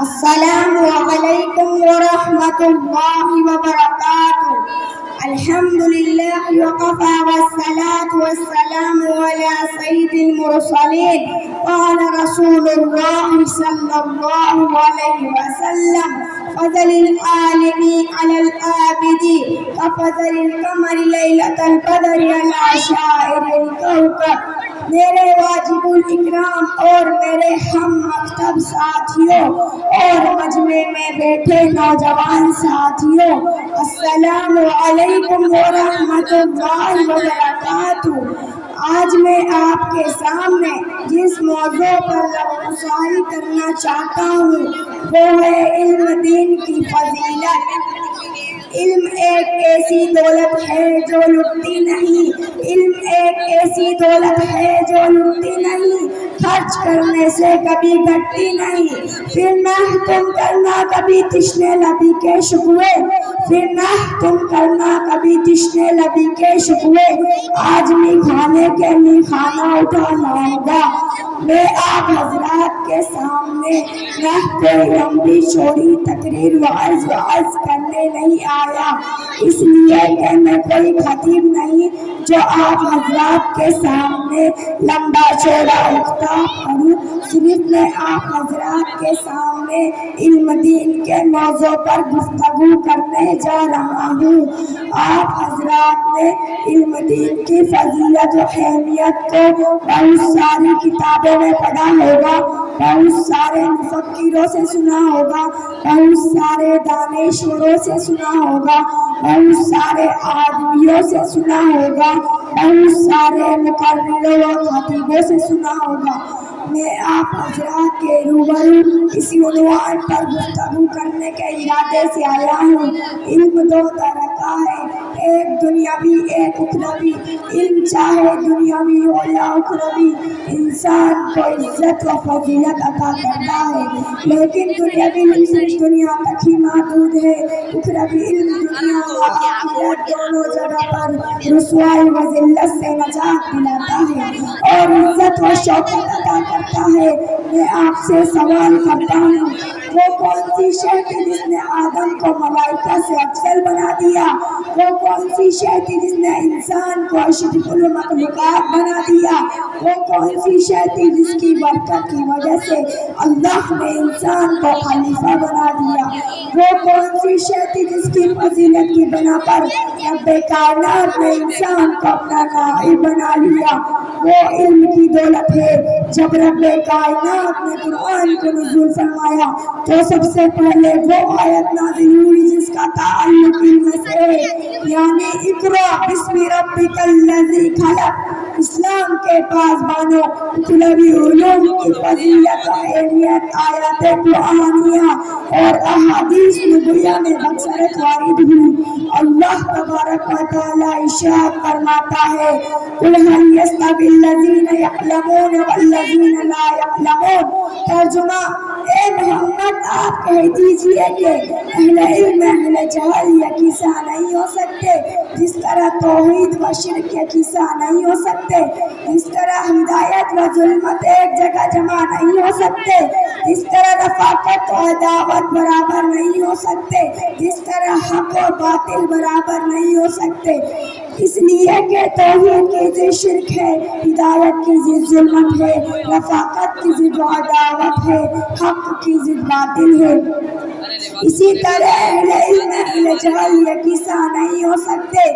السلام علیکم ورحمۃ اللہ وبرکاتہ۔ الحمد للہ وقفا والصلاة والسلام علی سید المرسلین قال رسول اللہ صلی اللہ علیہ وسلم فضل العالم علی العابد كفضل القمر لیلۃ القدر علی سائر الکوكب۔ میرے واجب الاکرام اور میرے ہم مکتب ساتھیوں اور مجمع میں بیٹھے نوجوان ساتھیوں، السلام علیکم ورحمۃ اللہ وبرکاتہ۔ آج میں آپ کے سامنے جس موضوع پر گفتگو کرنا چاہتا ہوں وہ ہے علم دین کی فضیلت۔ علم ایک ایسی دولت ہے جو لٹتی نہیں، علم ایک ایسی دولت ہے جو لٹتی نہیں، خرچ کرنے سے کبھی گھٹتی نہیں، پھر نہ تم کرنا کبھی تشنے لبی کے شکوے، پھر نہ تم کرنا کبھی تشنے لبی کے شکوے۔ آج میں کھانے کے لیے کھانا اٹھا لاؤں گا۔ میں آپ حضرات کے سامنے نہ کوئی لمبی چوڑی تقریر وعظ کرنے نہیں آیا، اس لیے کہ میں کوئی خطیب نہیں جو آپ حضرات کے سامنے لمبا چوڑا خطاب کروں۔ صرف میں آپ حضرات کے سامنے علم دین کے موضوع پر گفتگو کرنے جا رہا ہوں۔ آپ حضرات نے علم دین کی فضیلت و اہمیت کو بہت ساری کتابوں میں پڑھا ہوگا، بہت سارے مفکروں سے سنا ہوگا، بہت سارے دانشوروں سے سنا ہوگا، بہت سارے آدمیوں سے سنا ہوگا، بہت سارے مقرروں و خطیبوں سے سنا ہوگا۔ میں آپ حضرات کے روبرو اسی عنوان پر گفتگو کرنے کے ارادے سے آیا ہوں۔ علم دو طرح کا ہے، ایک دنیاوی ایک اخروی۔ علم چاہے دنیاوی ہو یا اخروی انسان کو عزت و فضیلت عطا کرتا ہے، لیکن دنیاوی علم صرف دنیا تک ہی محدود ہے، اخروی علم دنیا و آخرت دونوں جگہ پر رسوائی و ذلت سے نجات دلاتا ہے اور عزت و شوکت عطا کرتا ہے۔ میں آپ سے سوال کرتا ہوں، وہ کون سی شے تھی جس نے آدم کو ملائکہ سے افضل بنا دیا؟ وہ کون سی شے تھی جس نے انسان کو اشرف المخلوقات بنا دیا؟ وہ کون سی شے تھی جس کی برکت کی وجہ سے اللہ نے انسان کو خلیفہ بنا دیا؟ وہ کون سی شے تھی جس کی فضیلت کی بنا پر رب کائنات نے انسان کو اپنا نائب بنا لیا؟ وہ علم کی دولت ہے۔ جب رب کائنات نے قرآن کو نزول فرمایا تو سب سے پہلے وہ آیت نازل ہوئی جس کا تعلق علم سے ہے، یعنی اقرأ بسم ربک الذی خلق۔ اسلام کے پاسبانوں، اخروی علوم کی فضیلت و اہمیت آیات قرآنیہ اور احادیث نبویہ میں بکثرت وارد ہوئی۔ اللہ تبارک و تعالی ارشاد فرماتا ہے، قل هل يستوي الذين يعلمون والذين لا يعلمون۔ ترجمہ، اے محمد آپ کہہ دیجئے کہ اہل علم اہل جہل یکساں نہیں ہو سکتے، جس طرح توحید و شرک یکساں نہیں ہو سکتے، جس طرح ہدایت و ظلمت ایک جگہ جمع نہیں ہو سکتے، جس طرح رفاقت و عداوت برابر نہیں ہو سکتے، جس طرح حق و باطل برابر نہیں ہو سکتے، اس لیے کہ توحید کی ضد شرک ہے، ہدایت کی ضد ظلمت ہے، رفاقت کی ضد عداوت ہے، حق کی ضد باطل ہے۔ اسی طرح اہل علم اہل جہل یکساں نہیں ہو سکتے۔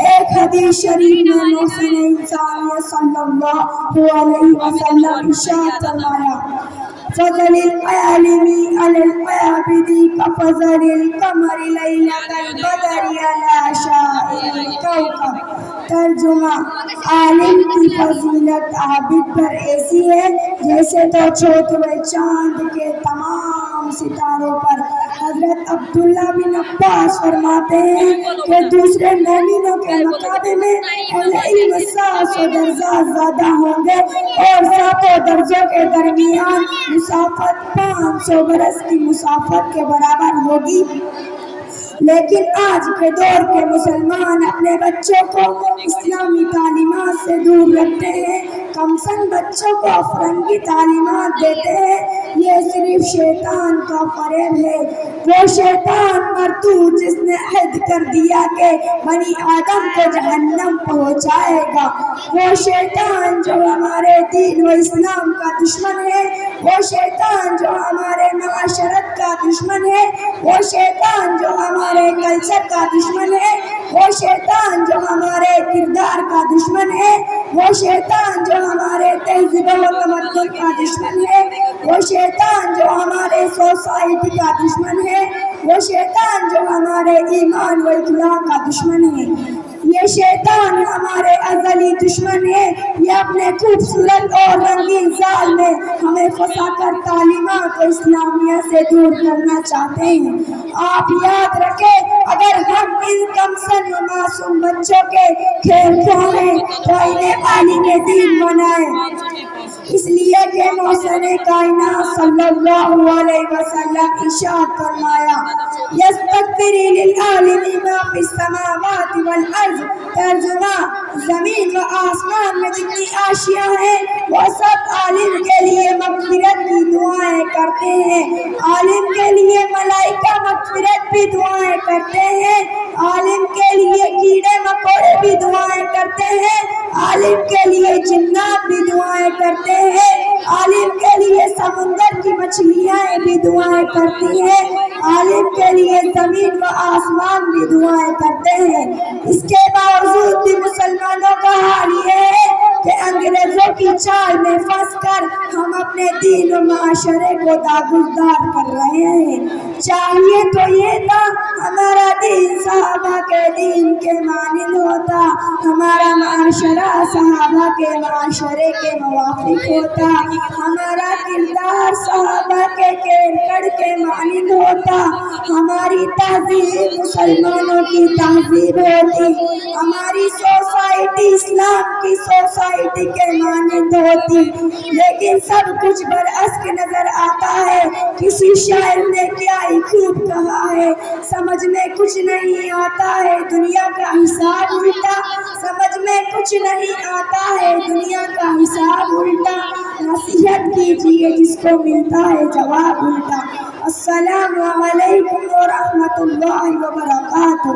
ایک حدیث شریف میں محسن انسانیت صلی اللہ علیہ وسلم ارشاد فرمایا، فضل العالم علی العابد كفضل القمر لیلۃ البدر علی سائر الکوكب۔ ترجمہ، عالم کی فضیلت عابد پر ایسی ہے جیسے تو چھوٹے ہوئے چاند کے تمام ستاروں پر۔ حضرت عبداللہ بن عباس فرماتے ہیں کہ دوسرے مومنوں کے مقابلے میں اہل علم 700 درجہ زیادہ ہوں گے اور 7 درجوں کے درمیان مسافت 500 برس کی مسافت کے برابر ہوگی۔ لیکن آج کے دور کے مسلمان اپنے بچوں کو اسلامی تعلیمات سے دور رکھتے ہیں، کم سن بچوں کو فرنگی تعلیمات دیتے ہیں، یہ صرف شیطان کا فریب ہے، وہ شیطان مردود جس نے عہد کر دیا کہ بنی آدم کو جہنم پہنچائے گا، وہ شیطان جو ہمارے دین و اسلام کا دشمن ہے، وہ شیطان جو ہمارے معاشرت کا دشمن ہے، وہ شیطان جو ہمارے کلچر کا دشمن ہے، وہ شیطان جو ہمارے کردار کا دشمن ہے، وہ شیطان جو ہمارے تہذیب و تمدن کا دشمن ہے، وہ شیطان جو ہمارے سوسائٹی کا دشمن ہے، وہ شیطان جو ہمارے ایمان و اخلاق کا دشمن ہے، یہ شیطان ہمارے ازلی دشمن ہے۔ یہ اپنے خوبصورت اور رنگین زال میں ہمیں پھنسا کر تعلیمات اسلامیہ سے دور کرنا چاہتے ہیں۔ آپ یاد رکھیں، اگر ہم ان کمسن و معصوم بچوں کے کھیل کھیلیں تو انہیں عالم دین بنائیں، اس لیے کہ محسن کائنات صلی اللہ علیہ وسلم ارشاد فرمایا، یستکبر للعالم ما فی السماوات والارض، ترجمہ زمین و آسمان میں جتنی اشیاء ہیں وہ سب عالم کے لیے مغفرت کی دعائیں کرتے ہیں، عالم کے لیے ملائکہ مغفرت بھی دعائیں کرتے ہیں، عالم کے لیے کیڑے مکوڑے بھی دعائیں کرتے ہیں، عالم کے لیے جنات بھی دعائیں کرتے ہیں، عالم کے لیے سمندر کی مچھلیاں بھی دعائیں کرتی ہیں، عالم کے لیے زمین و آسمان بھی دعائیں کرتے ہیں۔ اس کے باوجود بھی مسلمانوں کا حال یہ ہے کہ انگریزوں کی چال میں پھنس کر ہم اپنے دین و معاشرے کو داغدار کر رہے ہیں۔ چاہیے تو یہ تھا ہمارا دین صحابہ کے دین کے مانند ہوتا، ہمارا معاشرہ صحابہ کے معاشرے کے موافق ہوتا، ہمارا کردار صحابہ کے کیرکڑ کے مانند ہوتا، ہماری تہذیب مسلمانوں کی تہذیب ہوتی، ہماری سوسائٹی اسلام کی سوسائٹی کے مانند ہوتی، لیکن سب کچھ برعکس نظر آتا ہے۔ کسی شاعر نے کیا ہی خوب کہا ہے، سمجھ میں کچھ نہیں آتا ہے دنیا کا حساب الٹا، سمجھ میں کچھ نہیں آتا ہے دنیا کا حساب الٹا، نصیحت کیجیے جس کو ملتا ہے جواب الٹا۔ السلام علیکم ورحمۃ اللہ وبرکاتہ۔